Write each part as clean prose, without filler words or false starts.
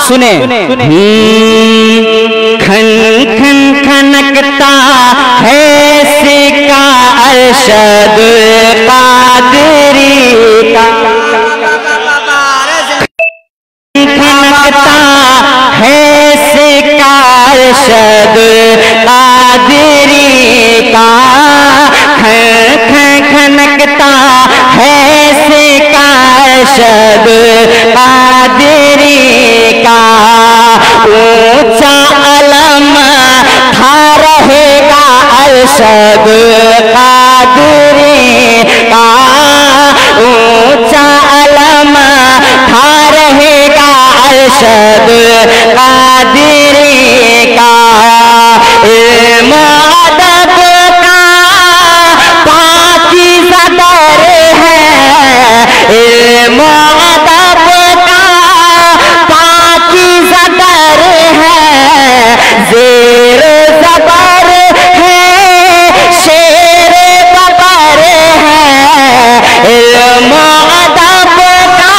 सुने खन खन खनकता है सिक्का अरशद कादरी का, खनकता है सिक्का अरशद कादरी का, खनकता है सिक्का अरशद कादरी का, ऊंचा अलम था रहेगा अरशद कादरी का, ऊंचा अलम था रहेगा अरशद कादरी का, इल्म अदब का पाकीज़ा दर है, इल्म अदब का पाकीज़ा दर है, ज़ेर ज़बर है शेर बबर है, इल्म अदब का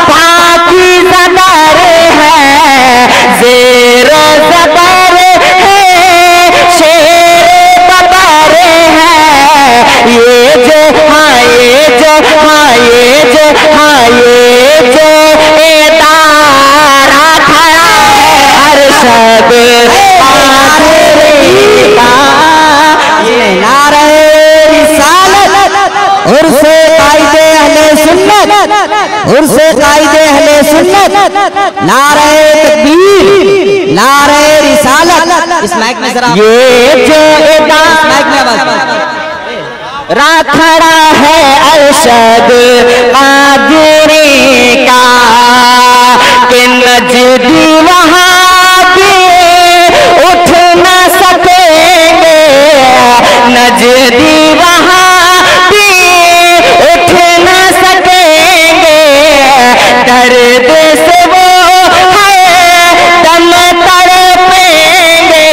पाकीज़ा दर है, ज़ेर ज़बर है शेर बबर है, ये जो इदारा खड़ा है अरशद कादरी का, ये नारे रिसालत उर्से कायदे अहले सुन्नत, उर्से कायदे अहले सुन्नत, नारे तकबीर नारे रिसालत। इस माइक में जरा ये जो माइक में आवाज खड़ा है अरशद कादरी का, कि नजदी वहाँ भी उठ न सकेंगे, नजदी वहाँ भी उठ न सकेंगे, दर्द से वो है दम तड़पेंगे,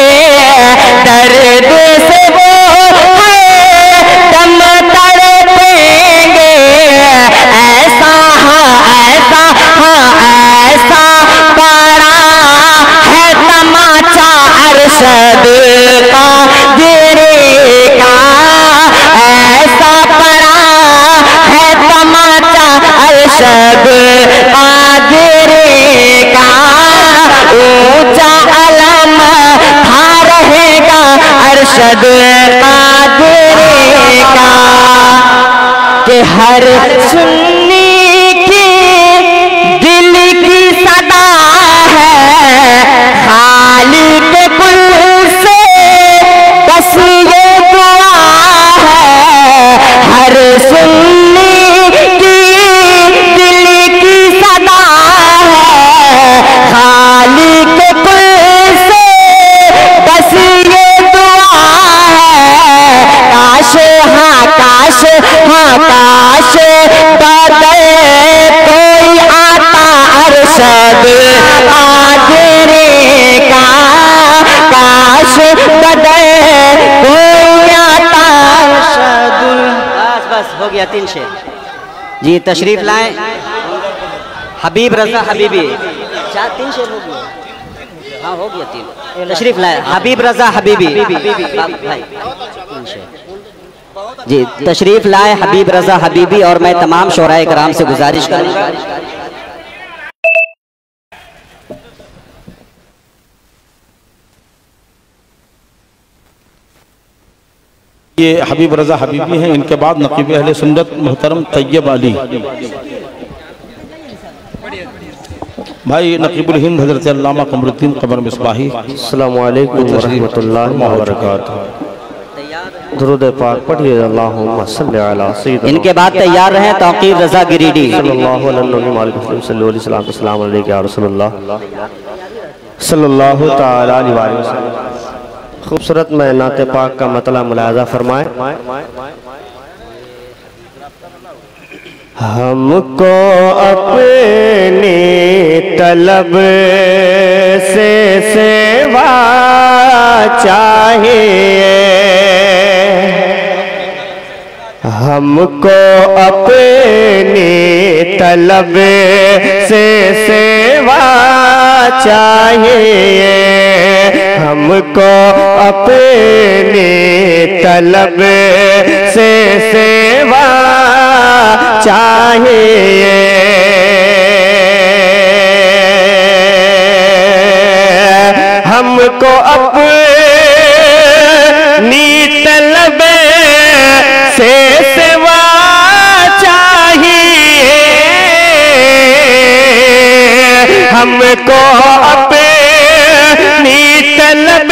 दर्द से वो है दम तड़पेंगे, ऐसा बड़ा है तमाचा अरशद कादरी का, ऐसा बड़ा है तमाचा अरशद कादरी का, ऊंचा अलम था रहेगा अरशद कादरी का, कि हर सुन्नी की दिल की सदा है, खालिक कुल से बस ये दुआ है, हर सुन्नी की दिल की सदा है, खालिक कुल से बस ये दुआ है, काश बदल कोई आता अरशद कादरी का, काश बदल कोई आता अरशद। बस हो गया 3 शेर जी। तशरीफ लाएं हबीब रजा हबीबी, 3 शेर हो गया, हाँ हो गया 3। तशरीफ लाएं हबीब रजा हबीबी भाई, 3 शेर जी। तशरीफ लाए हबीब रजा हबीबी, और मैं तमाम शोराए कराम से गुजारिश करूंगा ये हबीब रजा हबीबी हैं। इनके बाद नकीब अहले सुन्नत मोहतरम तैयब अली भाई नकीबुल हिंद हज़रत अल्लामा कमरुद्दीन क़मर मिसबाही। अस्सलामु अलैकुम व रहमतुल्लाहि व बरकातुहू। दुरूद पाक पढ़िए अल्लाहुम्मा सल्लि अला सय्यिदिना। इनके बाद तैयार रहे तौक़ीर रजा गिरिडी सल्लल्लाहु अलैहि वसल्लम या रसूलल्लाह सल्लल्लाहु तआला अलैहि वसल्लम। खूबसूरत में नाते पाक का मतलब मुलाज़ा फरमाए। हमको अपनी तलब से सेवा चाहिए, हमको अपनी तलब से चाहिए, हमको अपने तलब से सेवा चाहिए। हमको अपनी तलब से सेवा चाहिए, हमको अपनी तलब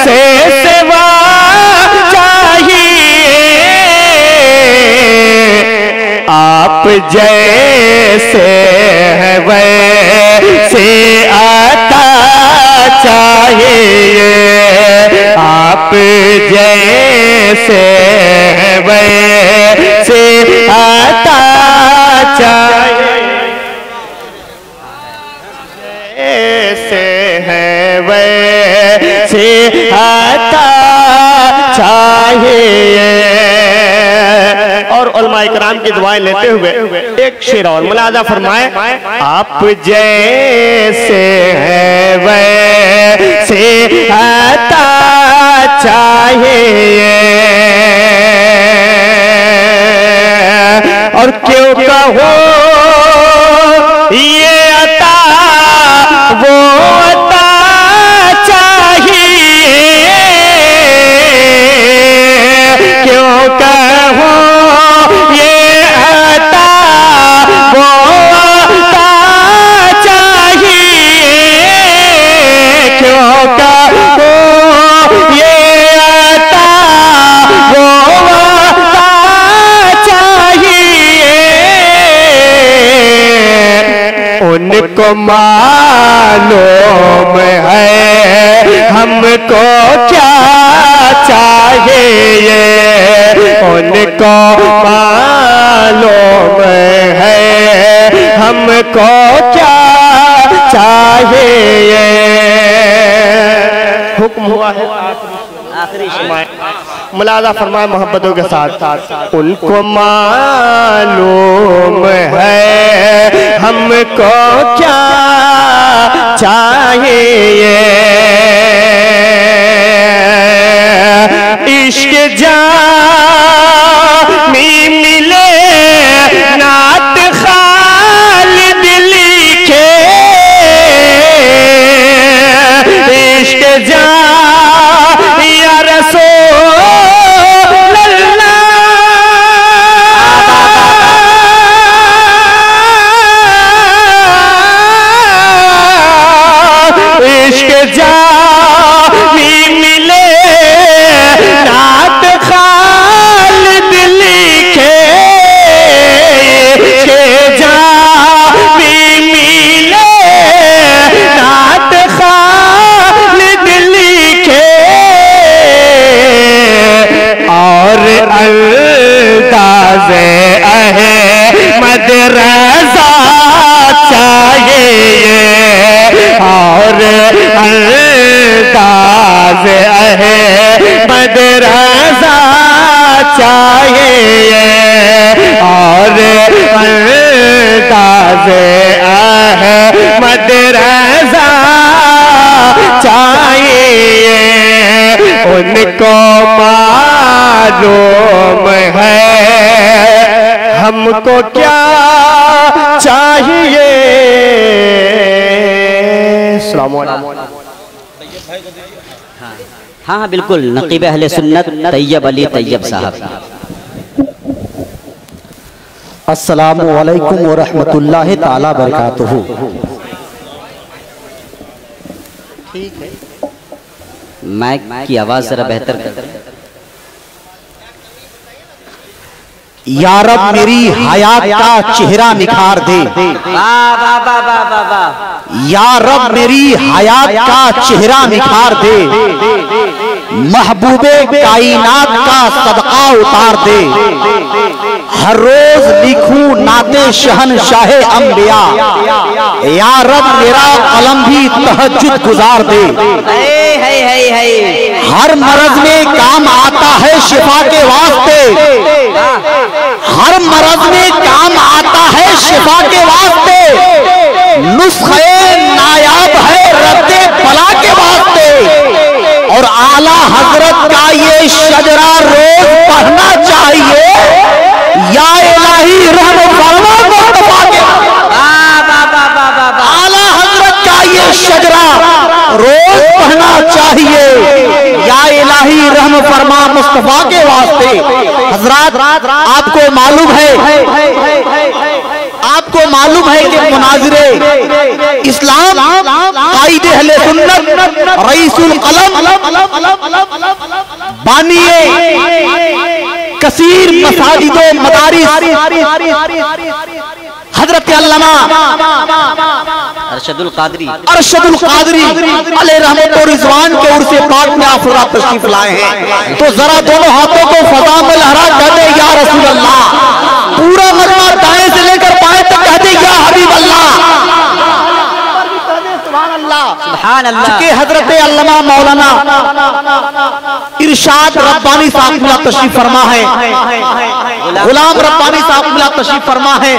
से सेवा चाहिए। आप जैसे हैं वैसे आता चाहिए, आप जैसे हैं वैसे आता चाहिए, जैसे हैं वैसे आता चाहिए। और उलमाए किराम की दुआएं लेते हुए एक शेर और मुलाजा फरमाए, आप जैसे हैं वैसे आता चाहिए। और क्यों कहो ये अता वो अता चाहिए, क्यों कहो ये अता वो अता चाहिए, क्यों कहो ये अता वो अता चाहिए। उनको मालूम है हमको क्या चाहिए, उनको मालूम है हमको क्या चाहिए। हुक्म हुआ है आखिरी मुलाजा फरमाए मोहब्बतों के साथ, उनको मालूम है हमको क्या चाहिए। इश्क जामी मिले नात खालिद लिखे, इश्क जामी या रसूल अल्लाह, इश्क जामी मिले नात खालिद लिखे, इश्क जामी मिले नात खालिद लिखे। और अंदाज़े अहमद रज़ा चाहिए, और अंदाज़े अहमद रज़ा चाहिए, और अंदाज़े अहमद रज़ा चाहिए। उनको मालूम है हमको क्या चाहिए। अस्सलाम वालेकुम। हाँ हाँ बिल्कुल, नकीब अहले सुन्नत तैयब अली तैयब साहब। अस्सलामु अलैकुम व रहमतुल्लाहि ताला बरकातुहू। ठीक है, माइक की आवाज जरा बेहतर कर। या रब मेरी हयात का चेहरा निखार दे, या रब मेरी हयात का चेहरा निखार दे, महबूबे कायनात का सदका उतार दे। हर रोज लिखूं नाते शहनशाहे अंबिया, या रब मेरा कलम भी तहज्जुद गुजार दे। हर मर्ज में काम आता है शिफा के वास्ते, हर मर्ज में काम आता है शिफा के वास्ते। नुस्खे नाया मुस्तफा के वास्ते। हजरात आपको मालूम है कि मुनाज़िरे इस्लाम कायदे अहले सुन्नत रईसुल कलम बानिए कसीर मसाजिदो मदारिस हजरत अल्लामा अरशदुल कादरी अलैहि रहमत व रिज़वान के उर्स पाक में आफरा तशरीफ लाए हैं। तो जरा दोनों हाथों को फजा में लहरा कहते या रसूल अल्लाह। पूरा मजमा दाएं से लेकर बाएं तक कहते या हबीब अल्लाह। सुभान अल्लाह। के हजरत अल्लामा मौलाना इरशाद रब्बानी साहब मिला तशरीफ फरमा है, गुलाम रब्बानी साहब मिला तशरीफ फरमा है।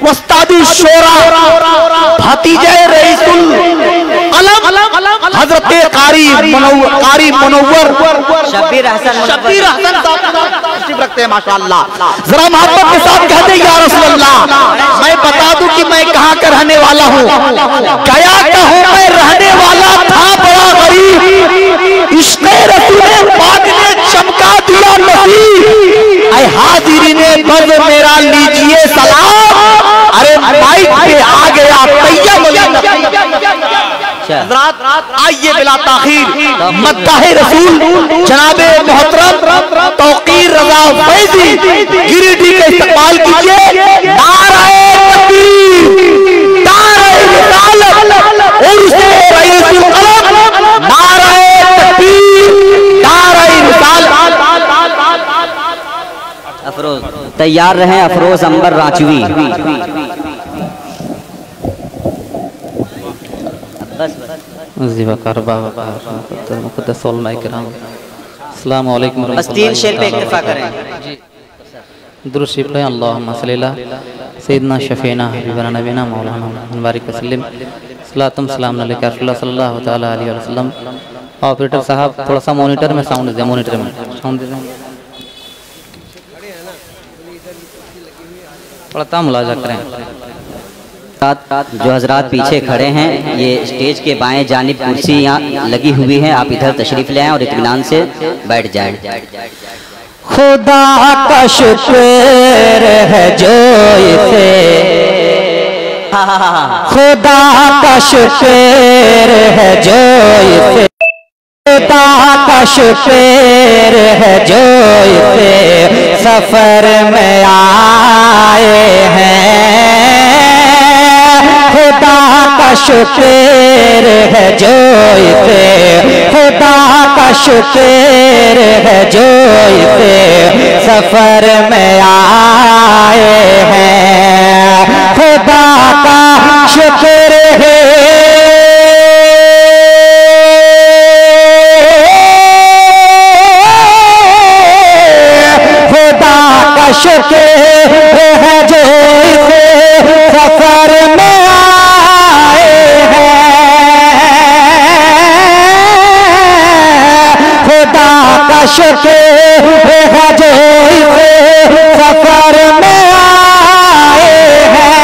वस्तादी शोरा भतीजे रईसुल अलम हजरत कारी मुनव्वर शब्बीर हसन तशरीफ रखते हैं माशाअल्लाह। जरा मोहब्बत के साथ कहते हैं या रसूल अल्लाह। मैं बता दूं कि मैं कहाँ का रहने वाला हूँ। गया का हूँ मैं, रहने वाला था बड़ा गरीब। इश्क़ रसूल पाक ने चमका दिया नसीब। ऐ हाजिरीने बज़ मेरा लीजिए सलाम। अरे माइक पे आ गया तैयब। आइए बिला ताखीर मद्दाहे रसूल जनाबे मोहतरम तौकीर रज़ा फैज़ी गिरिडीह के इस्तकबाल कीजिए। नारे तकबीर, नारे रिसालत उर्से रईसुल कलम, नारे तकबीर, नारे रिसालत। अफरोज तैयार रहें। अफरोज अंबर रांचवी। बस 3 शेर पे इक्तिफा करें। दुरूद शरीफ पढ़ें। अल्लाहुम्मा सल्ली अला सय्यिदना शफीना हबीबना नबीना मौलाना बारिक वसल्लम सलातुम सलाम अलैका सल्लल्लाहु तआला अलैहि वसल्लम। ऑपरेटर साहब थोड़ा सा मॉनिटर में साउंड दे, मॉनिटर में साउंड दे, थोड़ा ता मुलाजा करें। जो हजरात पीछे खड़े हैं, ये स्टेज के बाएं जानिब कुर्सियाँ लगी हुई हैं, आप इधर तशरीफ ले आएं और इत्मीनान से बैठ जाएं। खुदा का शुक्र है जो इसे, खुदा का शुक्र है जो इसे, खुदा का शुक्र है जो इसे सफर में आए हैं। खुदा का शुक्र है जो इसे, खुदा का शुक्र है जो इसे सफर में आए हैं। खुदा का शुक्र है, खुदा का शुक्र है जो इसे सफर में आए हैं। खुदा का शुक्र है जो इसे सफर में आए हैं।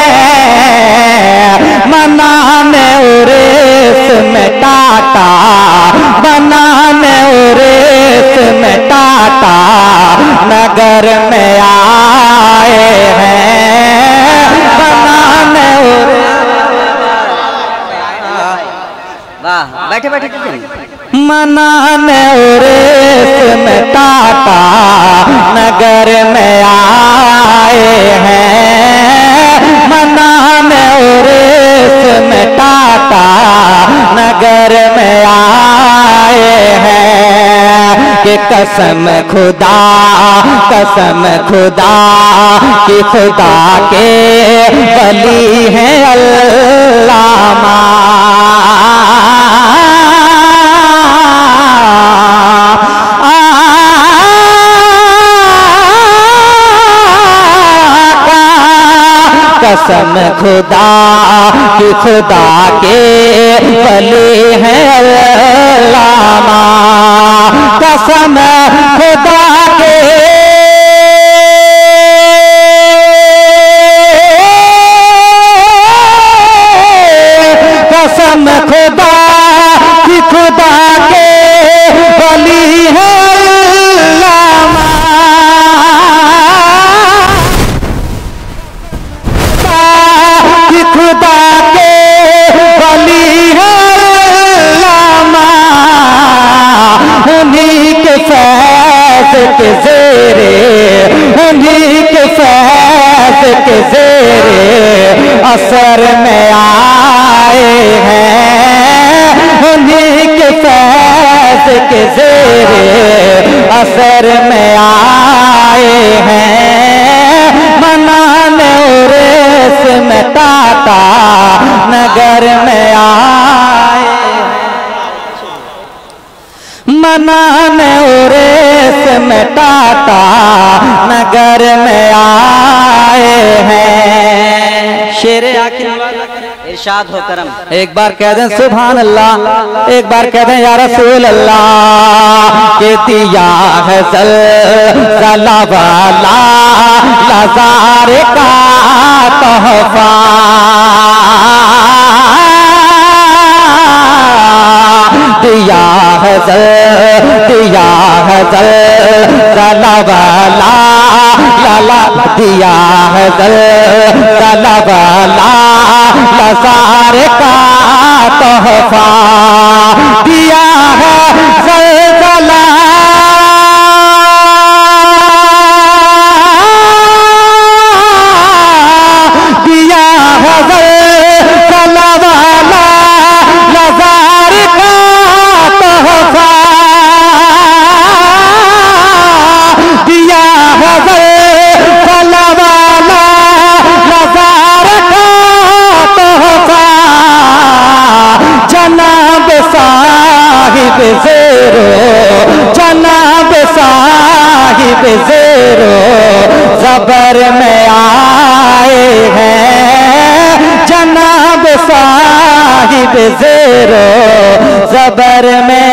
मनाने उर्स में टाटा, बनाने उर्स में टाटा नगर में आए हैं। बनाने वाह, बैठे बैठे मनाने उर्स में टाटा नगर में आए हैं। मनाने उर्स में टाटा नगर में आए हैं। कि कसम खुदा कि खुदा के वली हैं अल्लामा। कसम खुदा कि खुदा के वली हैं अल्लामा। कसम खुदा के, कसम खुदा कि खुदा के वली हैं के ज़ेरे, उन्हीं के फैज़ के ज़ेरे असर में आए हैं, उन्हीं के फैज़ के ज़ेरे असर में आए हैं। मनाने उर्स में ताता नगर में आए, मनाने उर्स में ताता नगर में आए हैं। शेरे इरशाद हो करम। एक बार कह दें सुभान अल्लाह, एक बार कह दें या रसूल अल्लाह। के दिया है ज़लज़ला वाला नज़ारे का तोहफा, दिया है ज़लज़ला वाला लाला, दिया है ज़लज़ला वाला नज़ारे का तोहफा, दिया है ज़लज़ला जनाब साहिब ज़ेरो ज़बर में आए हैं, जनाब साहिब ज़ेरो ज़बर में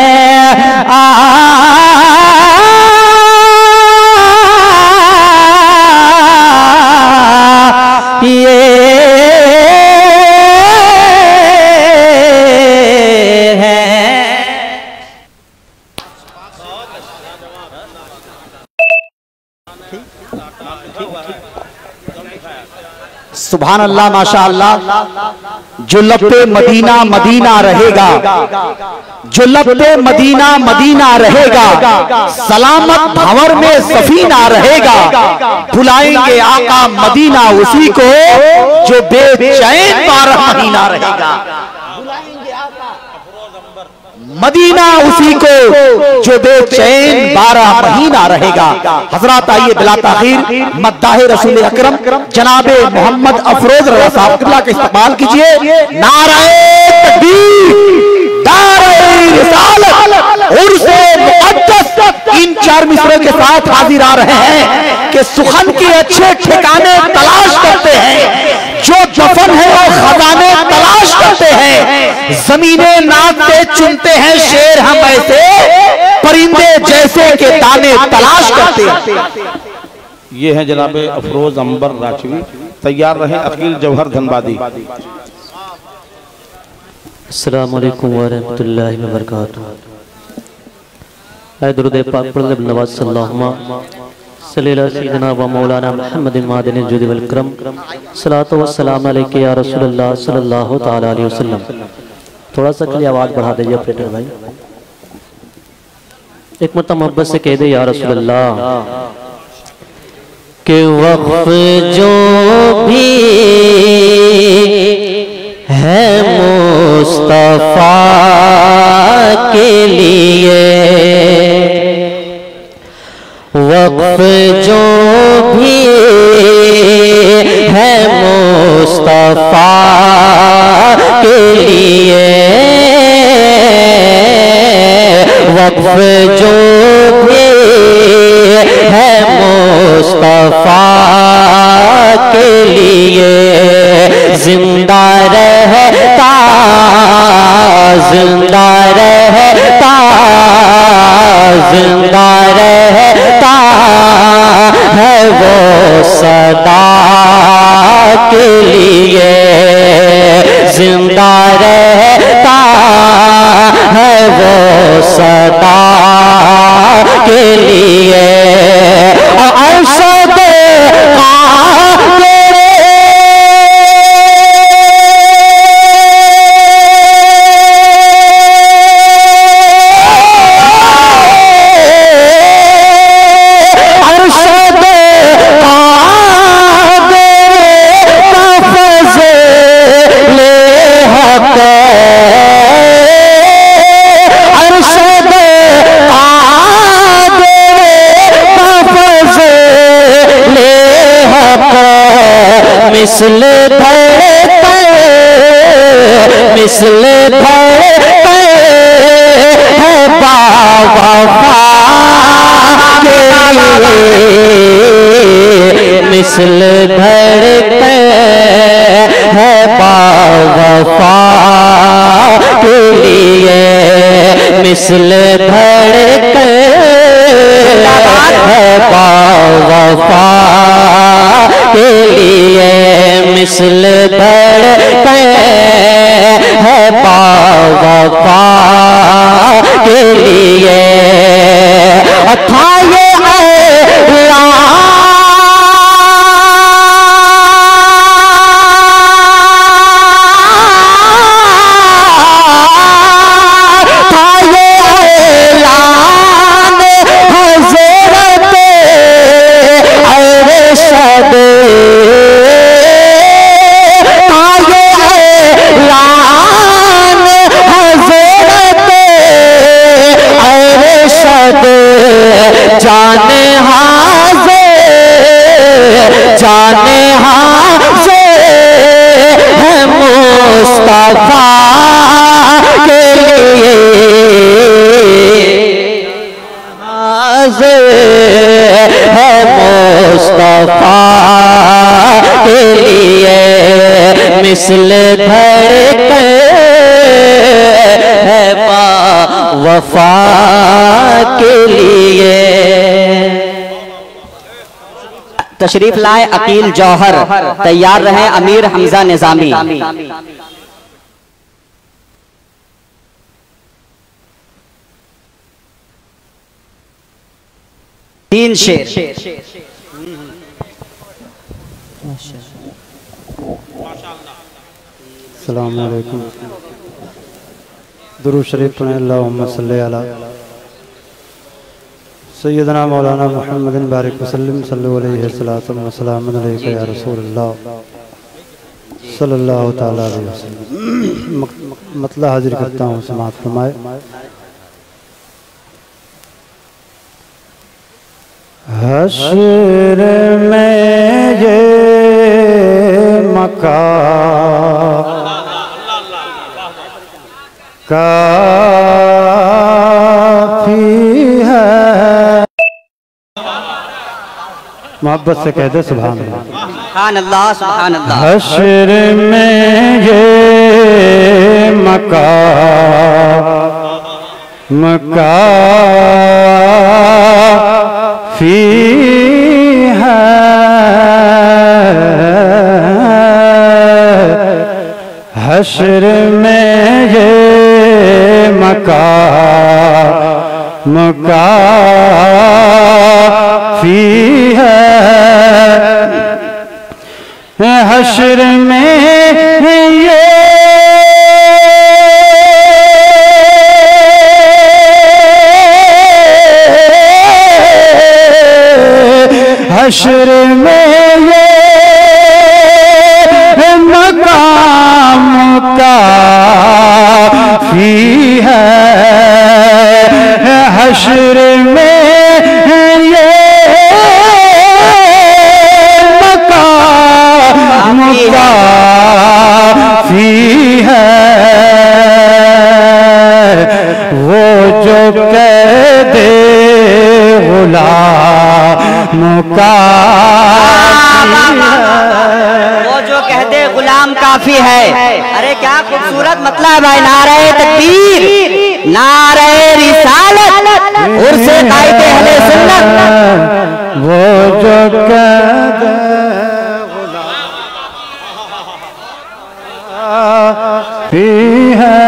सुभान अल्लाह माशा अल्लाह। जो लब्बे मदीना मदीना रहेगा, जो लब्बे मदीना मदीना रहेगा, सलामत भंवर में सफीना रहेगा। बुलाएंगे आका मदीना उसी को जो बेचैन 12 महीना रहेगा। मदीना उसी को जो बेचैन 12 महीना रहेगा। हजरत आइए बिला ताखीर मद्दाहे रसूल अकरम जनाबे मोहम्मद अफरोज रज़ा साहब किबला का इस्तकबाल कीजिए। नारे तकबीर, नारे रिसालत, उर्से मुक़द्दस, इन 4 मिसरों के साथ हाजिर आ रहे हैं कि सुखन के अच्छे ठिकाने तलाश करते हैं, जो दफन है वो खजाने तलाश करते हैं। जमीने नाचते चुनते हैं शेर हम ऐसे, परिंदे जैसे के दाने तलाश करते हैं। ये हैं जनाबे अफरोज अंबर राजवी। तैयार रहे अकील जौहर धनबादी। अस्सलामु अलैकुम व रहमतुल्लाहि व बरकातुहू। दुरूद पाक पढ़ नवाज सल्लल्लाहु सल्लल्लाहु व मौलाना मुहम्मद मादनी जुद वल करम, सलातो व सलाम अलैका या रसूलल्लाह सल्लल्लाहु तआला अलैहि वसल्लम। थोड़ा सा खाली आवाज बढ़ा दीजिए ऑपरेटर भाई। एक मरतबा मोहब्बत से कह दे या रसूलल्लाह के वक़्फ़ जो भी है मुस्तफा के लिए, वक़्फ़ जो भी है मुस्तफा के लिए, वक़्फ़ जो भी है मुस्तफा के लिए, जिंदा रहता, जिंदा रहता, जिंदा रहता है वो सदा के लिए, जिंदा रहता है वो सदा के लिए। औसत मिसल धड़कन है बावफा के लिए, मिसल धड़कन है बावफा के लिए, मिसल धड़कन है बावफा के लिए, मिसल धड़कन है बावफा के लिए। था ये जाने हाज़िर है मुस्तफा के लिए, हाज़िर है मुस्तफा के लिए, मिसल धड़कन है वफा के लिए। तशरीफ लाए अकील जौहर, तैयार रहे अमीर हमजा निजामी। तीन शेर। अस्सलाम वालेकुम। दुरूद शरीफ पढ़ें। अल्लाहुम्मा सल्ली अला सय्यदना मौलाना मुहम्मदिन बारिक वसल्लम सल्लल्लाहु अलैहि वसल्लम व सलामुन अलैका या रसूलल्लाह सल्लल्लाहु तआला अलैहि वसल्लम। मतला हाजिर करता हूँ, समाअत फरमाए। हश्र में ये मकाम काफी है, मोहब्बत से कह दे सुभान अल्लाह। सुभान अल्लाह, सुभान अल्लाह। हश्र में ये मकाम काफी है, हश्र में ये मकाम काफी है, हश्र में ये हश्र में ये मकाम काफी है, हश्र में ये मकाम काफी है। वो जो कह दे गुलाम का, वो जो कह दे गुलाम काफी है। अरे क्या खूबसूरत मतलब है भाई। नारे तकबीर, नारे रिसालत, उर्से कायदे अहले सुन्नत। वो जो कह दे काफी है।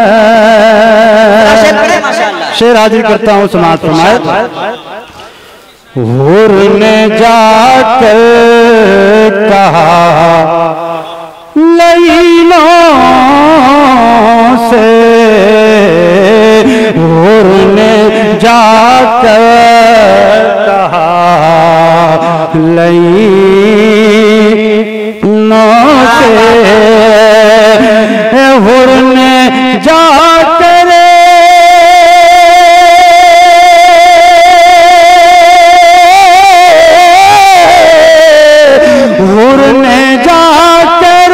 शेर हाजिर करता हूँ, समाअत फरमाए। हुर ने जाकर कहा लईलों से, हुर ने जाकर कहा लईलों से, हुर ने जाकर हुर ने जाकर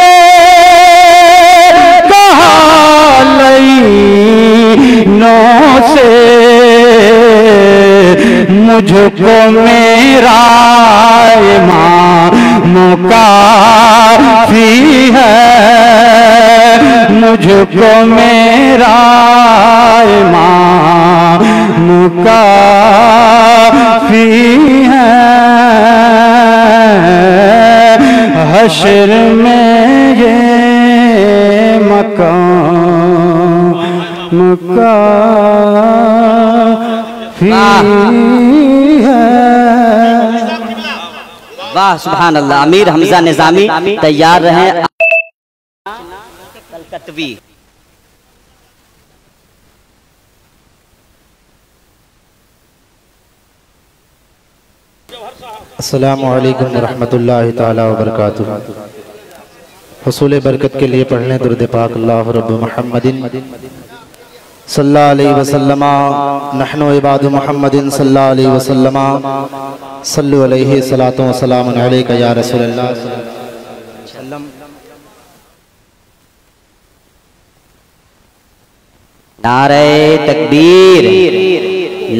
मुझको मेरा इमाम काफी है, हश्र में ये मकाम काफी है। वाह सुभान अल्लाह। अमीर हमजा निजामी तैयार रहें। कलकतवी अस्सलामु अलैकुम रहमतुल्लाहि ताला व बरकातुहू। हुसूल बरकत के लिए पढ़ लें दुरूद पाक अल्लाहु रब्ब मुहम्मदिन सल्लल्लाहु अलैहि वसल्लम नहनु इबादु मुहम्मदिन सल्लल्लाहु अलैहि वसल्लम सल्लु अलैहि सलातु व सलामुन अलैका या रसूलल्लाह। नारे तकबीर,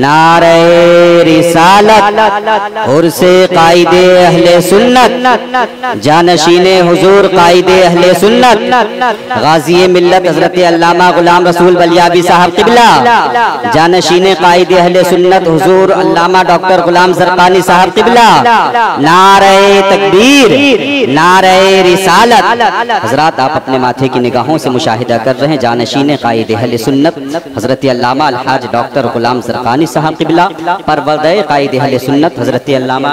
नारे रिसालत, उर्से कायदे अहले सुन्नत, जानशीने हुजूर कायदे अहले सुन्नत, गाजी मिल्लत हजरत अल्लामा गुलाम रसूल बलियाबी साहब क़िबला, जानशीने कायदे अहले सुन्नत हुजूर अल्लामा डॉक्टर गुलाम ज़रक़ानी साहब क़िबला। नारे तकबीर, नारे रिसालत। हजरात आप अपने माथे की निगाहों से मुशाहिदा कर रहे हैं, जानशीने कायदे अहले सुन्नत हजरत अल्लामा अलहाज डॉक्टर गुलाम ज़रक़ानी साहब क़िबला, परवरदे कायदे अहले सुन्नत हजरत अल्लामा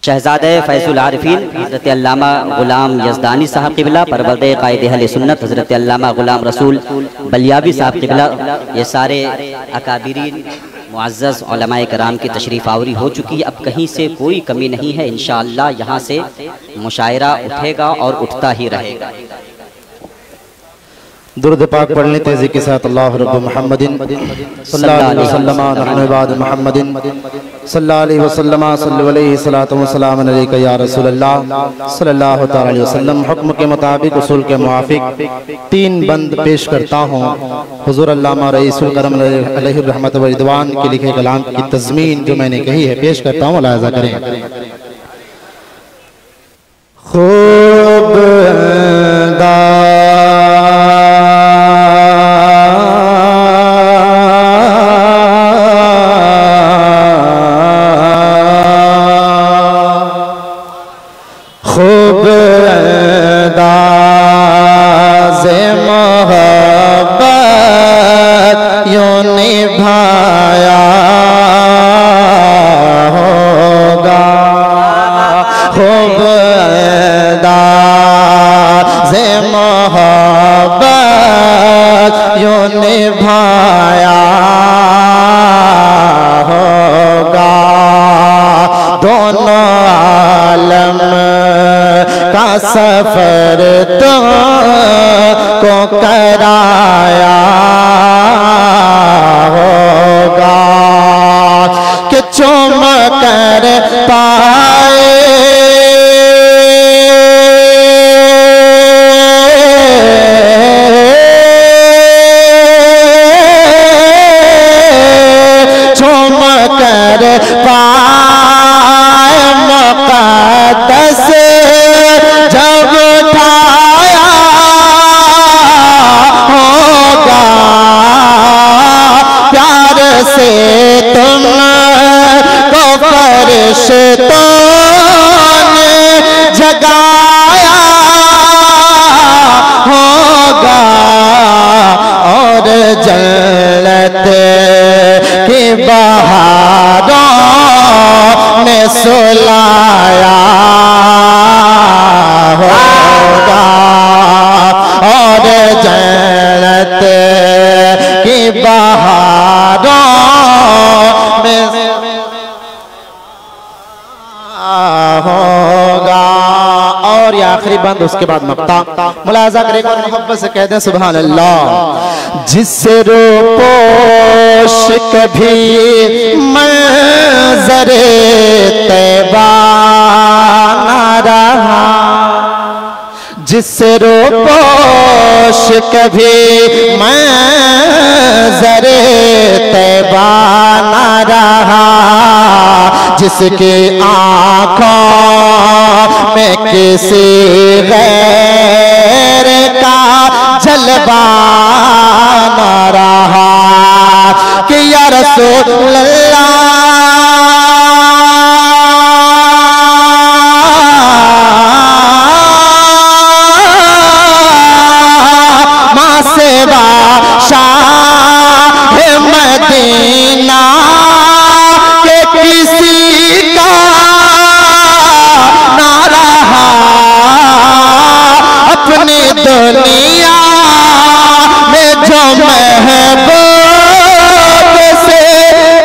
शहजादे फैजुल आरिफीन हजरत अल्लामा गुलाम यज़दानी साहब क़िबला, परवरदे कायदे अहले सुन्नत हजरत अल्लामा गुलाम रसूल बलियाबी साहब क़िबला। ये सारे अकाबिरीन मुअज़्ज़ज़ उलमाए कराम की तशरीफ़ आवरी हो चुकी है। अब कहीं से कोई कमी नहीं है। इंशाअल्लाह यहाँ से मुशायरा उठेगा और उठता ही रहेगा। दुरूद पाक पढ़ने तेजी के साथ अल्लाह रब्ब मुहम्मदिन सल्लल्लाहु अलैहि वसल्लम नहनु इबाद मुहम्मदिन सल्लल्लाहु अलैहि वसल्लम सल्लु अलैहि सलातु व सलाम अलैका या रसूलल्लाह सल्लल्लाहु तआला अलैहि वसल्लम। हुक्म के मुताबिक उसूल के मुआफिक 3 बंद पेश करता हूँ। हुजूर अल्लामा रईसुल करम अलैहि रहमत व रिदवान के लिखे कलाम की तज़मीन जो मैंने कही है पेश करता हूँ, मुलाहिज़ा करें। खूब सफर तो को कराया होगा कि चुम कर पाए चुम कर पाए मुक़द्दस जब उठाया होगा प्यार से तुम को फरिश्तों ने जगाया होगा और जन्नत की बहारों में सुलाया होगा और जन्नत की बहारों में होगा। और ये आखिरी बंद, उसके बाद मक्ता मुलाजा करेगा और मोहब्बत से कह दें सुभान अल्लाह। जिससे रूपोश कभी मंज़रे तैबा ना रहा, जिससे रूपोश कभी मंज़रे तैबा ना रहा, जिसकी आँखों में किसी गैर का जलवा न रहा कि या रसूल अल्लाह माँ सेवा शाह मदीना के किसी का ना रहा अपनी दुनिया में जो महबूब से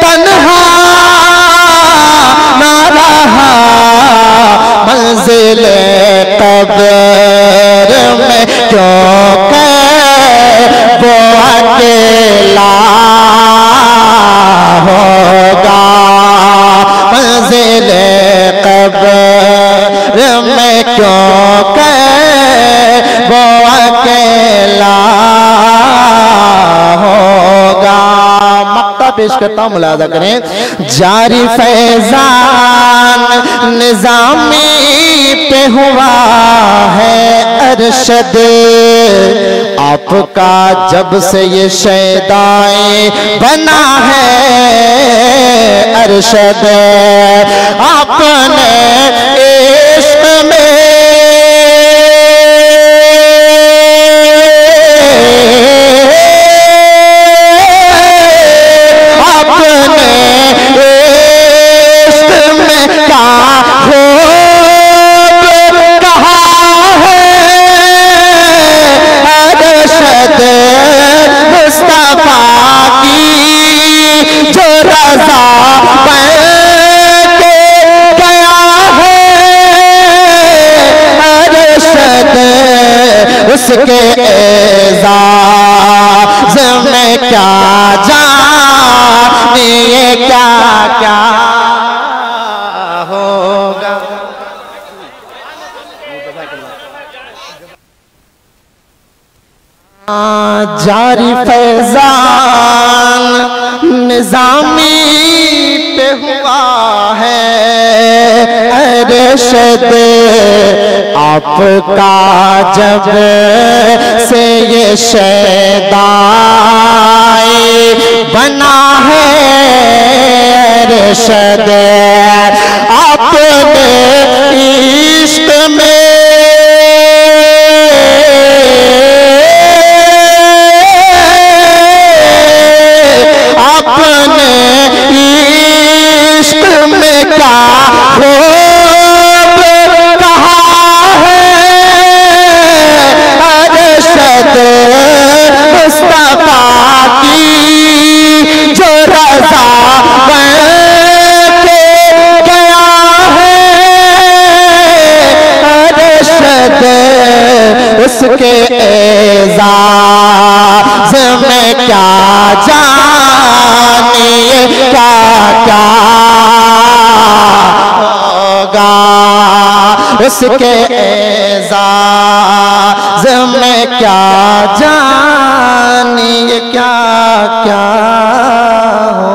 तन्हा ना रहा मंजिल कब्र में क्यों वो अकेला होगा मंजिल कब्र में क्यों वो अकेला होगा। मक्ता पेश करता हूँ, मुलाजा करें। जारी फैजान निजामी पे हुआ है अरशद आपका जब से ये शैदाएं बना है अरशद आपने इश्क में उसके एजाज़ में क्या जानिए क्या क्या होगा। जारी फैजान निजामी पे हुआ है अरशद आपका जब से ये शैदाएं बना है अरशद आपने इश्क में अपने इश्क में क्या खूब कहा है अरशद मुस्तफा की जो रज़ा बन के गया है अरशद उसके एजाज़ में क्या जानिए क्या क्या होगा। उसके एजाज़ में क्या जानिए क्या क्या हो।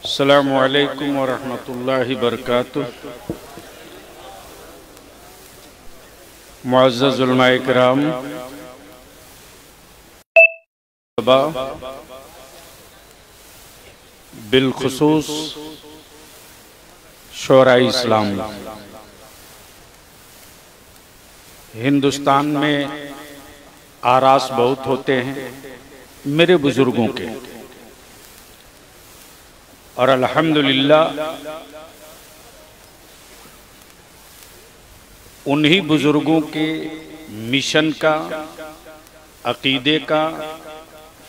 अस्सलामु अलैकुम व रहमतुल्लाहि बरकातुह। मुअज़्ज़ज़ उलमाए किराम, बिलखुसूस शोराए इस्लाम, हिंदुस्तान में आरास बहुत होते हैं मेरे बुजुर्गों के, और अल्हम्दुलिल्लाह उन्हीं बुजुर्गों के मिशन का, अकीदे का,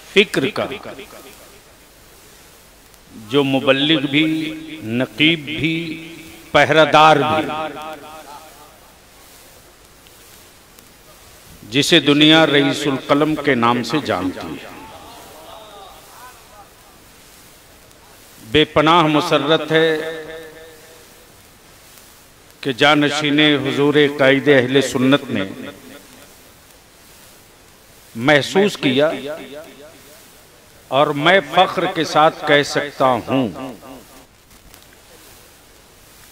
फिक्र का जो मुबल्लिग भी, नकीब भी, पहरादार भी, जिसे दुनिया रईसुल कलम के नाम से जानती है, बेपनाह मुसर्रत है कि जानशीने हुजूर कायदे अहले सुन्नत ने महसूस किया और मैं फख्र के साथ कह सकता हूं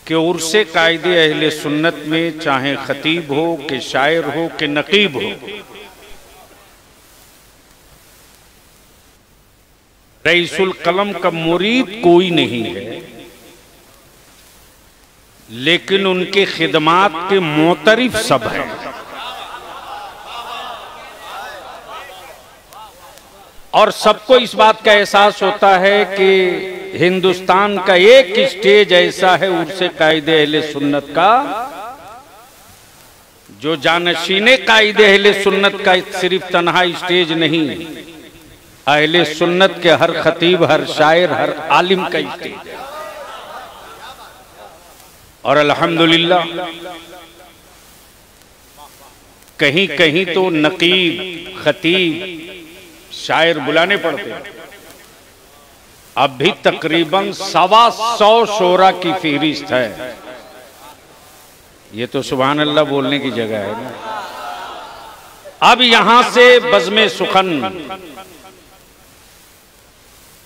कि उर्से कायदे अहले सुन्नत में चाहे खतीब हो कि शायर हो कि नकीब हो, रईसुल कलम का मुरीद कोई नहीं है, लेकिन उनके खिदमात के मोतरिफ सब हैं। और सबको इस बात का एहसास होता है कि हिंदुस्तान का एक स्टेज ऐसा है उर्से कायदे अहले सुन्नत का, जो जानशीने कायदे अहले सुन्नत का सिर्फ तन्हा स्टेज नहीं, अहले सुन्नत के हर खतीब, हर शायर, हर आलिम का स्टेज है। और अल्हम्दुलिल्लाह कहीं कहीं तो नकीब, खतीब, शायर बुलाने पड़ते हैं। अब भी तकरीबन 125 शोरा की फहरिस्त है। ये तो सुभान अल्लाह बोलने की जगह है ना। अब यहां से बज़्मे सुखन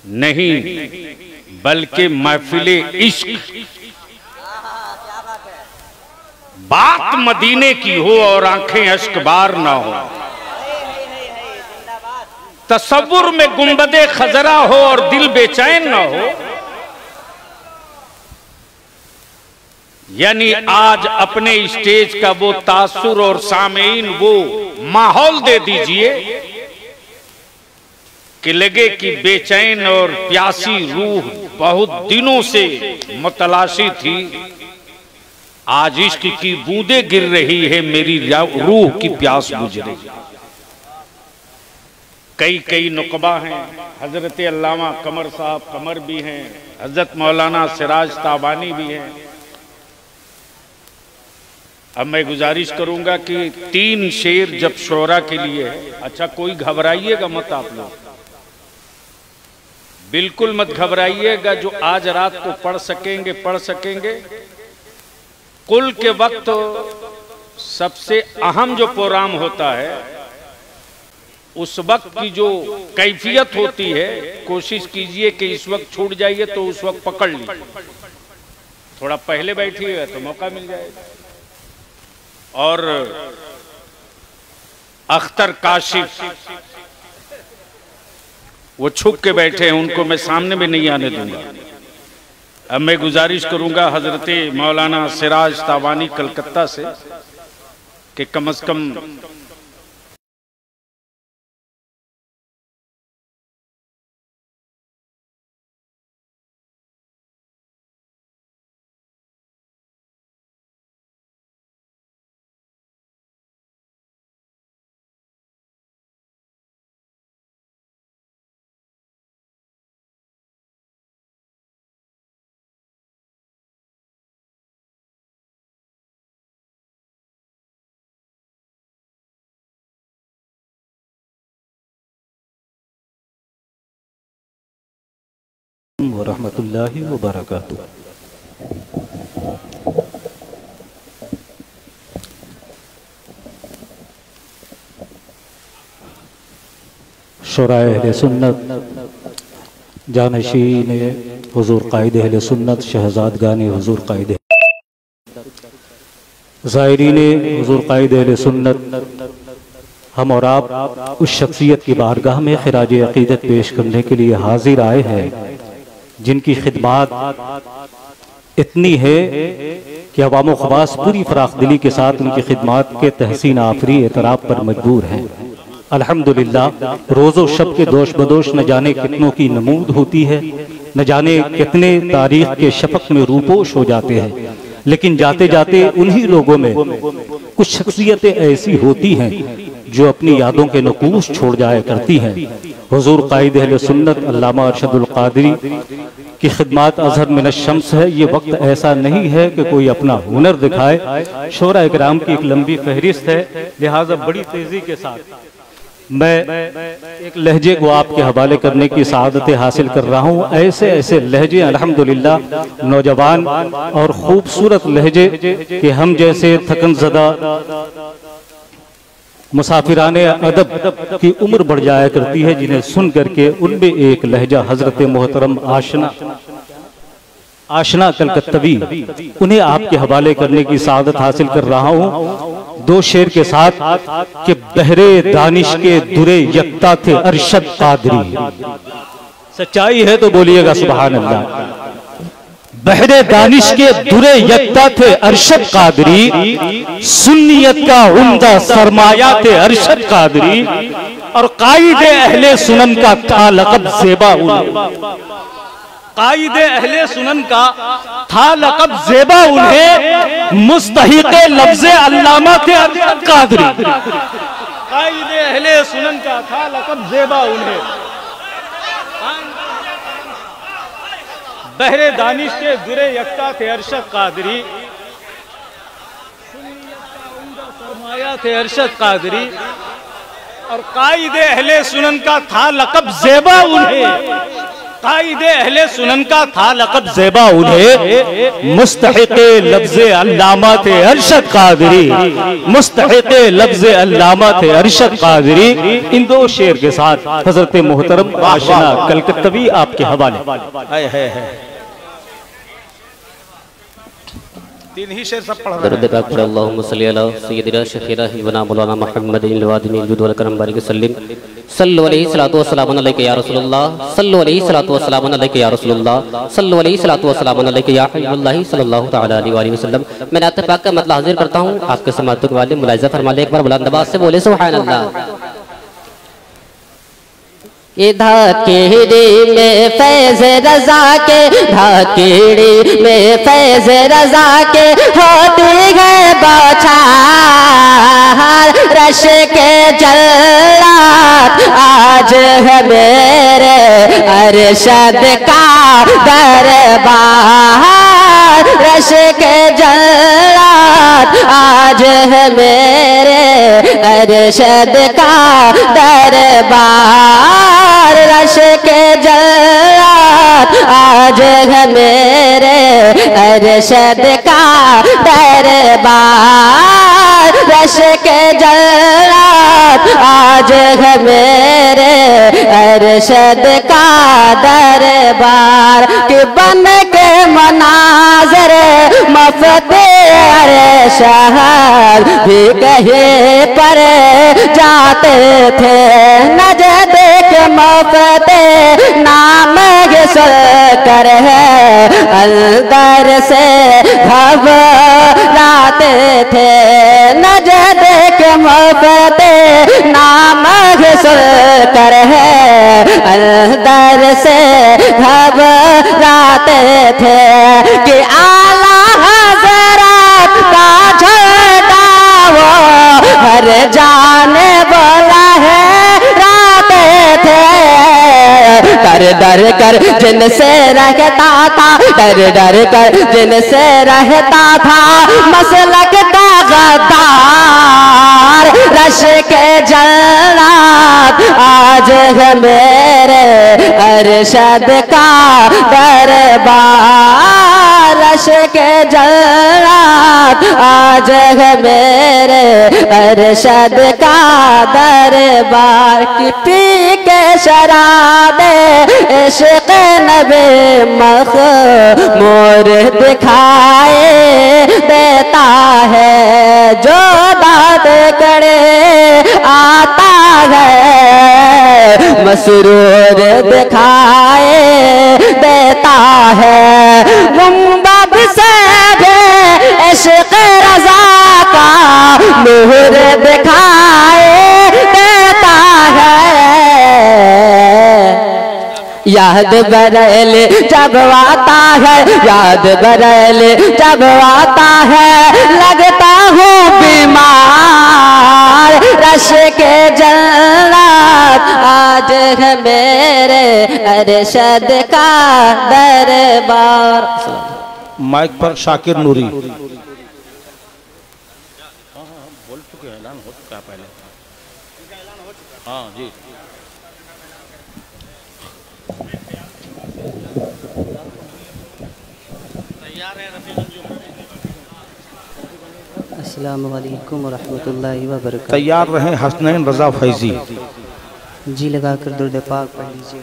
नहीं बल्कि महफिले इश्क, बात मदीने की हो और आंखें अश्कबार ना हो, तसव्वुर में गुंबदे खजरा हो और दिल बेचैन ना हो, यानी आज अपने स्टेज का वो तासुर और सामीन वो माहौल दे दीजिए कि लगे कि बेचैन और प्यासी रूह बहुत दिनों से मुतलाशी थी, आज इश्क की बूंदें गिर रही है, मेरी रूह की प्यास बुझ रही। कई कई नुकबा हैं, हजरत अल्लामा कमर साहब कमर भी हैं, हजरत मौलाना सिराज ताबानी भी हैं। अब मैं गुजारिश करूंगा कि 3 शेर जब शोरा के लिए है, अच्छा कोई घबराइएगा मत, आप लोग बिल्कुल मत घबराइएगा, जो आज रात को पढ़ सकेंगे पढ़ सकेंगे। कुल के वक्त सबसे अहम जो प्रोग्राम होता है उस वक्त की जो कैफियत होती है, कोशिश कीजिए कि इस वक्त छूट जाइए तो उस वक्त पकड़ लीजिए, थोड़ा पहले बैठिएगा तो मौका मिल जाएगा। और अख्तर काशिफ वो छुप के बैठे हैं, उनको मैं सामने भी नहीं आने दूंगा। अब मैं गुजारिश करूंगा हजरत मौलाना सिराज ताबानी कलकत्ता से कि कम से कम वरहमतुल्लाहि वबरकातुहू। शोराए अहले सुन्नत, जानशीन हुजूर कायदे अहले सुन्नत, शहजादगान हुजूर कायदे, ज़ायरीन हुजूर कायदे अहले सुन्नत, हम और आप उस शख्सियत की बारगाह में खिराज अकीदत पेश करने के लिए हाजिर आए हैं जिनकी खिदमात इतनी है कि अवाम ख़वास पूरी फराख दिली के साथ उनकी खिदमात के तहसीन आफरी एतराफ़ पर मजबूर हैं। अल्हम्दुलिल्लाह रोज़ो शब के दोष बदोश न जाने कितनों की नमूद होती है, न जाने कितने तारीख के शफक में रूपोश हो जाते हैं, लेकिन जाते जाते उन्हीं लोगों में कुछ शख्सियतें ऐसी होती हैं जो अपनी यादों के नकूश छोड़ जाया करती हैं। हुजूर कायदे अहले सुन्नत अल्लामा अरशदुल कादरी की खिदमत अज़हर मिन अश-शम्स है। ये वक्त ऐसा नहीं है कि कोई अपना हुनर दिखाए। शोरा इकराम की एक लंबी फहरिस्त है, लिहाजा बड़ी तेजी के साथ मैं एक लहजे को आपके हवाले करने की सआदत हासिल कर रहा हूँ। ऐसे ऐसे लहजे अल्हम्दुलिल्लाह नौजवान और खूबसूरत लहजे कि हम जैसे थकन ज़दा मुसाफिराने अदब की उम्र बढ़ जाया करती है, जिन्हें सुन करके उनमें एक लहजा हजरत मोहतरम आशना कलकत्तवी, उन्हें आपके हवाले करने की सादत हासिल कर रहा हूँ। दो शेर के साथ कि बहरे दानिश के दुरे यक्ता थे अरशद कादरी। सच्चाई है तो बोलिएगा सुभान अल्लाह। बहरे दानिश के दुरे यक्ता थे अरशद कादरी, सुन्नियत का उम्दा सरमाया थे अरशद कादरी, और कायदे अहले सुनन का था लक़ब ज़ेबा उन्हें। कायदे अहले सुनन का था लक़ब ज़ेबा उन्हें, मुस्तहिक़े लफ्ज़े अल्लामा थे अरशद कादरी। कायदे अहले सुनन का था लक़ब ज़ेबा उन्हें, बहरे दानिश के दुरे यक्ता थे अरशद कादरी, सरमाया थे अरशद कादरी, और कायदे अहले सुनन का था लक़ब ज़ेबा उन्हें। कायदे अहले सुनन का था लक़ब ज़ेबा उन्हें, मुस्तहिक़े लफ्ज़े अल्लामा थे अरशद कादरी, मुस्तहिक़े लफ्ज़े अल्लामा थे अरशद कादरी। इन दो शेर के साथ हज़रत मोहतरम आशना कलकत्तवी आपके हवाले। तीन ही शेर सब पढ़ रहे हैं। अल्लाहुम्मा सल्ली अला सय्यिदिना शफ़ीना हिबना मौलाना मुहम्मदिन वादिनिल जुद वल करम बारिक सल्लिम सल्लल्लाहु अलैहि सलातु वस्सलाम अलैका या रसूलुल्लाह, सल्लल्लाहु अलैहि सलातु वस्सलाम अलैका या रसूलुल्लाह, सल्लल्लाहु अलैहि सलातु वस्सलाम अलैका या हबीबल्लाह सल्लल्लाहु तआला अलैहि वसल्लम। मैं नात पाक का मतलब हाजिर करता हूँ, आपके समाअत वाले मुलाहिज़ा फरमा ले, एक बार बुलंद आवाज़ से बोले सुभान अल्लाह। धाकेड़ी में फैज़ रज़ा के, धाकेड़ी में फैज़ रज़ा के होती है बौछार, रश के जल्लाद आज है मेरे अरशद का दरबार, रश के जल्लाद आज है मेरे अरशद का दरबार, रश के जल्लाद आज है मेरे अरशद का दरबार, रश के जल्लाद आज है मेरे अरशद का दरबार। कि बन के मनाज़र मफ़ते अरे शहर भी कहीं पर जाते थे, नजर देख मफ़ते नाम कर है अंदर से घबराते थे, नजर देख मफ़ते नाम कर है अंदर से घबराते थे। कि आला हज़रत का झंडा वो हर जाने वाला है राते थे, डर डर कर जिनसे रहता था, डर डर कर जिनसे रहता था मसलक का गद्दार, रश के जल्लाद आज है मेरे अरशद का दरबार, रश के जल्लाद आज है मेरे अरशद का दरबार। कि पी के शराबे इश्क़ नबी मख़मूर दिखाए देता है, जो दाद करे आता है मसरूर दिखाए देता है, गुंबद से भी इश्क़ रज़ा का नूर दिखाए देता है। याद बरेल जब आता है, याद बरेल जब आता है लगता हूँ बीमार, रश के जल्लाद आज है मेरे अरशद का दरबार। माइक पर शाकिर नूरी। बोल चुके हैं, ऐलान हो चुका है पहले। हाँ जी। अस्सलामु अलैकुम व रहमतुल्लाहि व बरकातहू। तैयार रहें हसनैन रजा फैजी। जी लगा कर दुरूद पाक पढ़ लीजिए।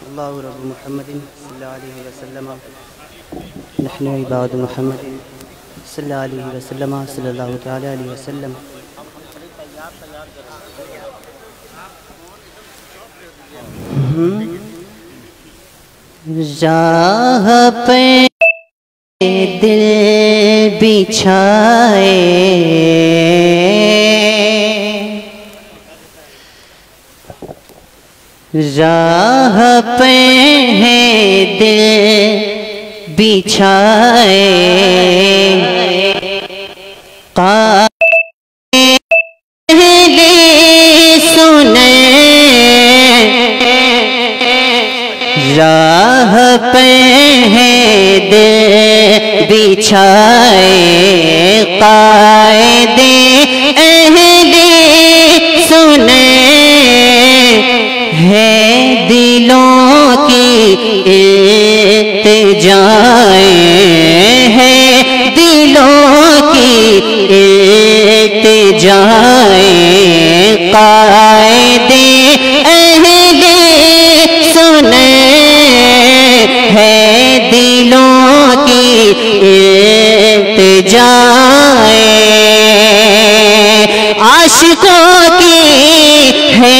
अल्लाहु रब्बु मुहम्मदिन सल्लल्लाहु अलैहि वसल्लम नहनु इबादु मुहम्मदिन सल्लल्लाहु अलैहि वसल्लम सल्लल्लाहु तआला अलैहि वसल्लम। राह पे दिल बिछाए राह पे है दिल बिछाए पहले सुने राह पे है दिल बिछाए कायदे अहले सुने है दिलों की इल्तिजाएं है दिलों की इल्तिजाएं कायदे अहले सुने है दिलों की इल्तिजाएं आशिकों की है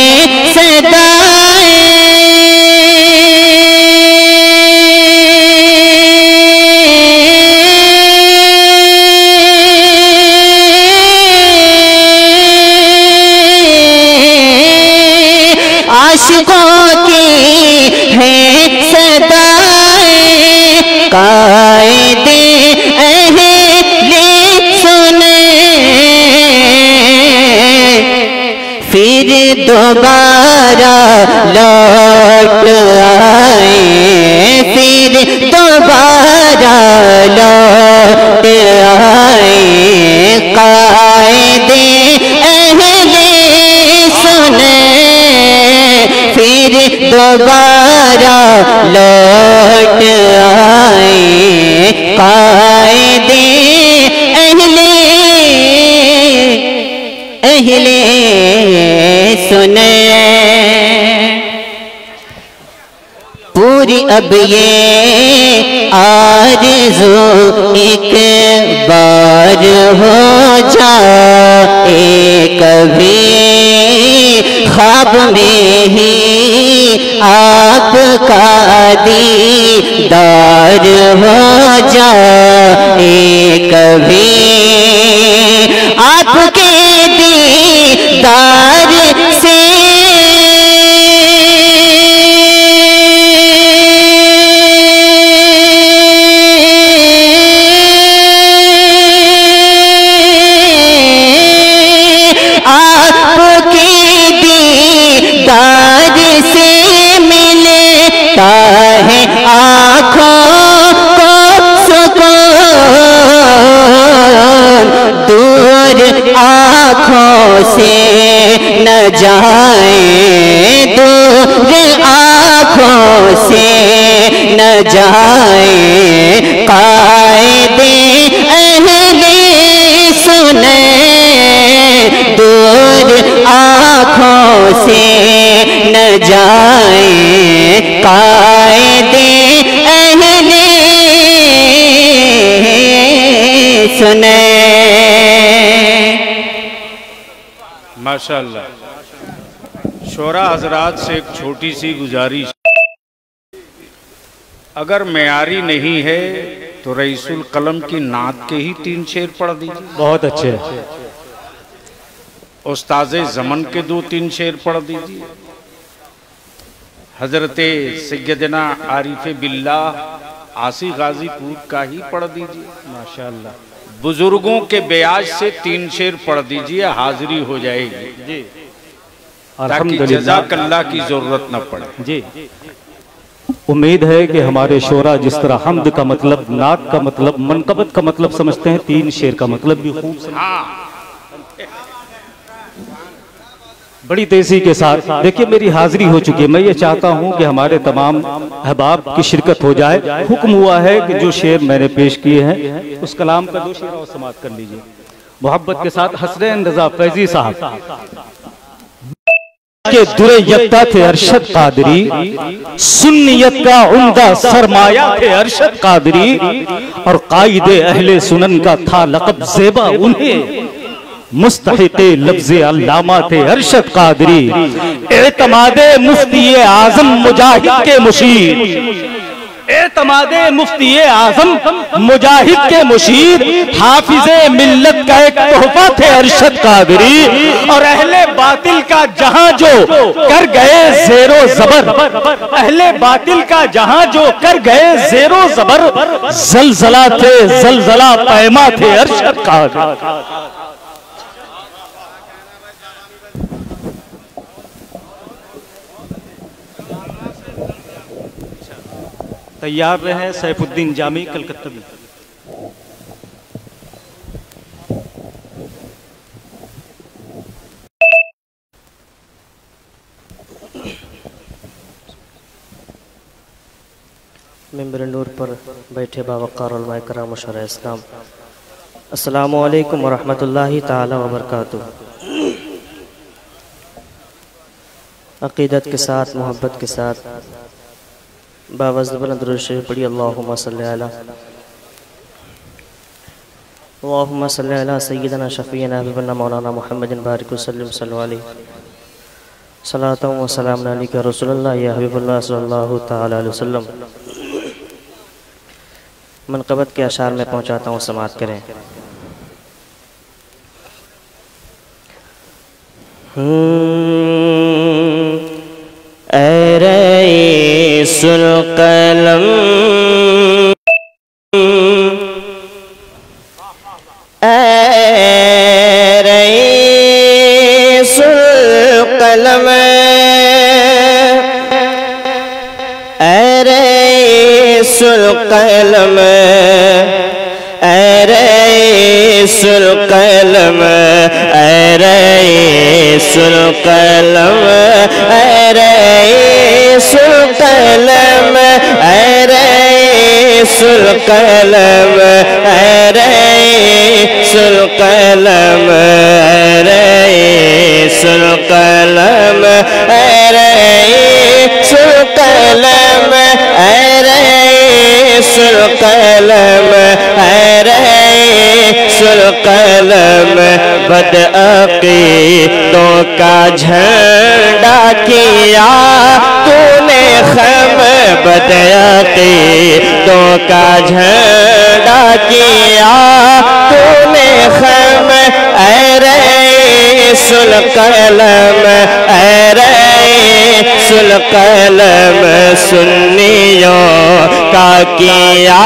आशिकों की है सदाएं कायदे अहले सुने फिर दोबारा लौट आए फिर दोबारा लौट आए कायदे अहले सुने फिर दोबारा लौट आए कायदे अहले सुने पूरी अब ये आरज़ू एक बार हो जाए कभी ख्वाब में ही आपका दीदार हो जाए कभी आपके दीदार से है आँखों को सुकून दूर आँखों से न जाए दूर आँखों से न जाए कायदे अहले सुने दूर आँखों से न जाए कायदे अहले सुने। माशाअल्लाह। शोरा हजरात से एक छोटी सी गुजारिश, अगर मेयारी नहीं है तो रईसुल कलम की नात के ही 3 शेर पढ़ दीजिए। बहुत अच्छे। उस्ताज़े ज़मन के 2-3 शेर पढ़ दीजिए। हजरते सैयदना आरिफ बिल्लाह आसी गाजीपुर का ही पढ़ दीजिए माशाअल्लाह। बुजुर्गों के ब्याज से 3 शेर पढ़ दीजिए, हाजिरी हो जाएगी जी, ताकि जज़ाकल्लाह की जरूरत न पड़े जी। उम्मीद है कि हमारे शोरा जिस तरह हमद का मतलब, नात का मतलब, मनकबत का मतलब समझते हैं, 3 शेर का मतलब भी खूब समझते। बड़ी तेजी के साथ देखिए मेरी हाजिरी हो चुकी है। मैं ये चाहता हूँ कि हमारे तमाम अहबाब की शिरकत हो जाए। हुक्म हुआ है कि जो शेर मैंने पेश किए हैं उस कलाम का 2 शेर और समाप्त कर लीजिए। मोहब्बत के साथ हसनैन रजा फैजी साहब के दुरे यक्ता थे अरशद कादरी, सुन्नियत का उम्दा सरमाया थे अरशद कादरी, और कायदे अहले सुनन का था लक़ब ज़ेबा उन्हें, मुस्तहिक़े लफ्ज़े अल्लामा थे अरशद कादरी। एतमादे मुफ्ती आज़म मुजाहिद के मुशीर, एतमादे मुफ्ती आज़म मुजाहिद के मुशीर, हाफिज़े मिल्लत का एक तोहफा थे अरशद कादरी, और अहले बातिल का जहां जो कर गए ज़ेरो ज़बर, अहले बातिल का जहां जो कर गए ज़ेरो ज़बर, ज़लज़ला थे ज़लज़ला पैमा थे अरशद कादरी। तैयार रहे सैफुद्दीन जामी कलकत्ता में। मेंबर नूर पर बैठे बावक़ार उलमाए कराम व शरह इस्लाम, अस्सलामु अलैकुम व रहमतुल्लाहि ताला व बरकातुहू। अक़ीदत के साथ, मोहब्बत के साथ बावज़्द बुलंद दुरूद शरीफ पढ़ी। अल्लाहुम्मा सल्ली अला सय्यिदना शफ़ीना हबीबना मौलाना मुहम्मदिन बारिक वसल्लम सल्लल्लाहु अलैहि सलातो व सलाम अलैका रसूलुल्लाह या हबीबुल्लाह सल्लल्लाहु तआला अलैहि वसल्लम। मनक़बत के अशार में पहुँचाता हूँ, समाअत करें। ऐ रईसुल कलम, ऐ रईसुल कलम, ऐ रईसुल कलम, ऐ रईसुल कलम, ऐ रईसुल कलम, ऐ रईसुल कलम, ऐ रईसुल कलम, ऐ रईसुल कलम, ऐ रईसुल कलम, ऐ रईसुल कलम, ऐ रईसुल कलम, ऐ रईसुल कलम, बदअक़ीदों का झंडा किया तूने ख़म, बदअक़ीदों का झंडा किया तूने ख़म, ऐ रईसुल कलम, ऐ रईसुल कलम, सुन्नियों का किया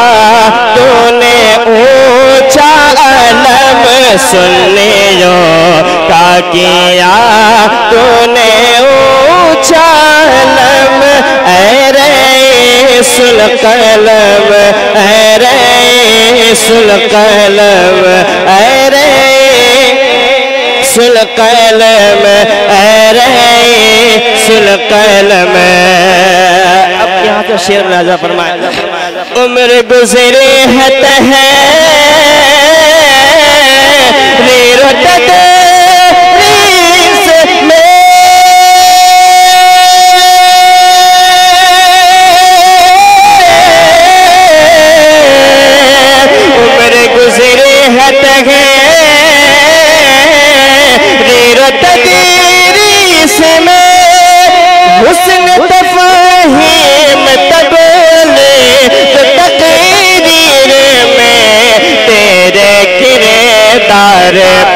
तूने ऊंचा अलम, सुन्नियों का किया तूने ऊंचा अलम, ऐ रईसुल कलम, ऐ रईसुल कलम, ऐ रईसुल कलम, ऐ रईसुल कलम। अब यहाँ तो शेर राजा फरमाए, उम्र गुज़रे है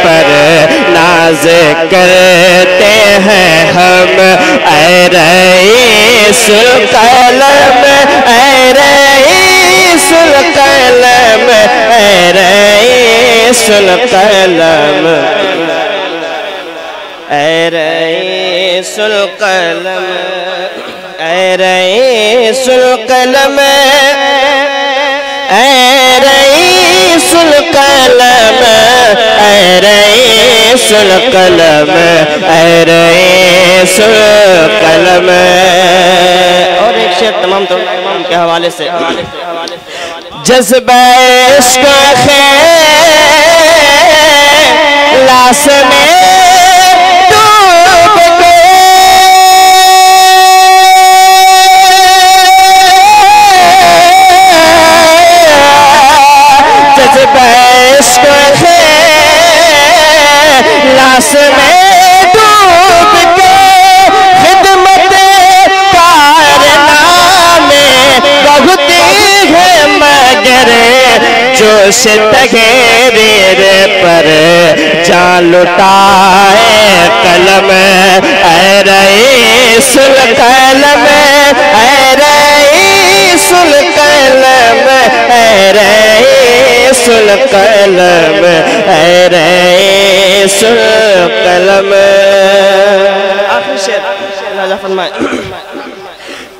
पर नाज करते हैं हम, ऐ रईसुल कलम, ऐ रईसुल कलम, ऐ रईसुल कलम, ऐ रईसुल कलम, ऐ रईसुल कलम, ऐ रईसुल कलम, ऐ रईसुल कलम, ऐ रईसुल कलम। और एक शेर तमाम के हवाले से, जज़्बा इश्क़ खैर लाश में डूब के जज्बे इश्क है लाश में डूब के खिदमत कारनामे बहुत है मगर जोश तगेरे पर जान लुटाए कलम ऐ रईसुल कलम ऐ रईसुल कलम ऐ रईसुल कलम ऐ रईसुल कलम। आखिरी शेर राजा फरमाए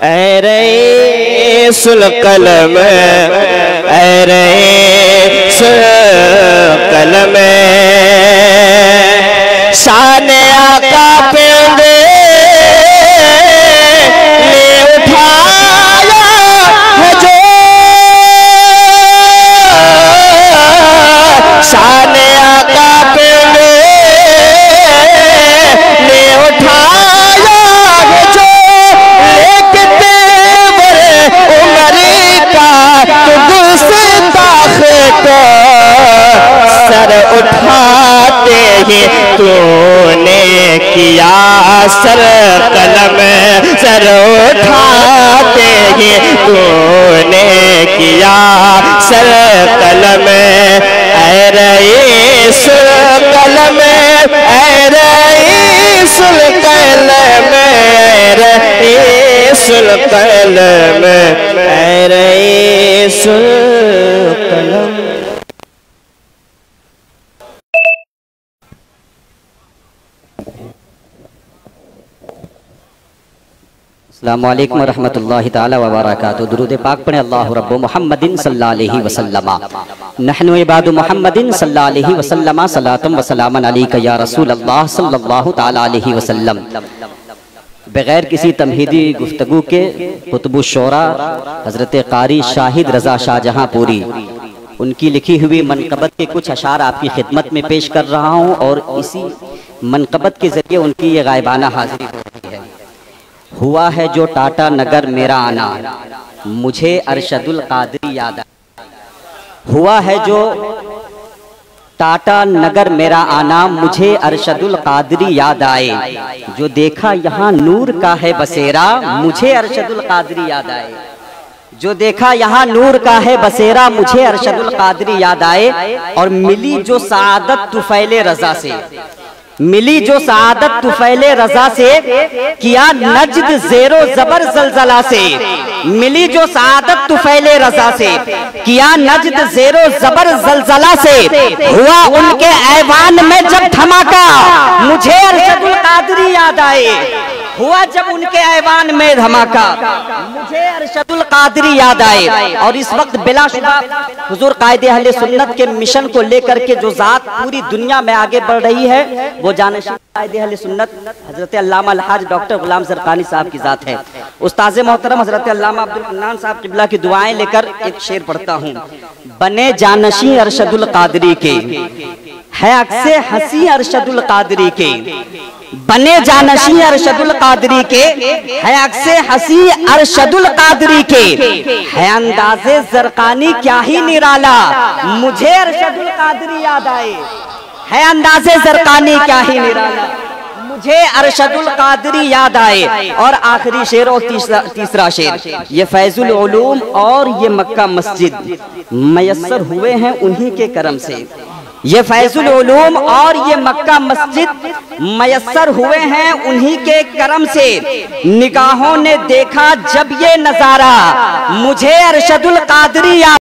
ऐ रईसुल कलम ऐ रईसुल कलम शान आका पेंदे ले उठाया है जो शान आका पेंदे ले उठाया है जो लेके तेवर उमर का तो गुस्ताख को सर उठाते ही तूने किया सर कलम सर उठाते ही तूने किया सर कलम ऐ रईसुल कलम ऐ रईसुल कलम ऐ रईसुल कलम ऐ रईसुल कलम। अस्सलामु अलैकुम रहमतुल्लाहि ताला व बरकातुहू। दुरूद पाक पढ़े अल्लाहु रब्बु मुहम्मदिन सल्लल्लाहु अलैहि वसल्लम नहनु इबादु मुहम्मदिन सल्लल्लाहु अलैहि वसल्लम सलातुम व सलामन अलैका या रसूल अल्लाह सल्लल्लाहु ताला अलैहि वसल्लम। बगैर किसी तमहीदी गुफ्तगू के कुतुबु शोरा हजरत कारी शाहिद रजा शाहजहांपुरी उनकी लिखी हुई मनकबत के कुछ अशार आपकी खिदमत में पेश कर रहा हूँ और इसी मनकबत के जरिए उनकी ये गायबाना हाजिरी हो रही है। हुआ है जो टाटा नगर मेरा आना मुझे अरशदुल कादरी याद आया। हुआ है जो टाटा नगर मेरा आना मुझे अरशदुल कादरी याद आए। जो देखा यहाँ नूर का है बसेरा मुझे अरशदुल कादरी याद आए। जो देखा यहाँ नूर का है बसेरा मुझे अरशदुल कादरी याद आए। और मिली जो सआदत तुफैले रजा से मिली जो सआदत तुफैले रजा से किया नज्द जेरो जबर जलजला से। मिली जो सआदत तुफैले रजा से किया नज्द जेरो जबर जलजला से। हुआ उनके ऐवान में जब धमाका मुझे अरशदुल कादरी याद आए। हुआ जब उनके ऐवान में धमाका मुझे अरशदुल कादरी याद आए। और इस वक्त बिलाशुबा हुजूर कायदे अहले सुन्नत के मिशन को लेकर के जो जात पूरी दुनिया में आगे बढ़ रही है वो जानशीन कायदे अहले सुन्नत हजरत अल्लामा अलहाज डॉक्टर गुलाम ज़रक़ानी साहब की जात है। उस्ताद मोहतरम हजरत अल्लामा अब्दुल हन्नान साहब क़िबला की दुआएं लेकर एक शेर पढ़ता हूँ। बने जानशी अरशदुल कादरी के है अक्से हंसी अरशदुल कादरी के। बने जानशी अरशदुल कादरी के है अक्से हंसी अरशदुल कादरी के। है अंदाज़े ज़रक़ानी क्या ही निराला मुझे अरशदुल कादरी याद आए। है अंदाज़े ज़रक़ानी क्या ही निराला मुझे अरशदुल कादरी याद आए। और आखिरी शेर और तीसरा शेर ये फैजुल उलूम और ये मक्का मस्जिद मयस्सर हुए हैं उन्हीं के करम से। ये फैजुल उलूम और ये मक्का मस्जिद मयस्सर हुए हैं उन्हीं के करम से। निगाहों ने देखा जब ये नजारा मुझे अरशदुल कादरी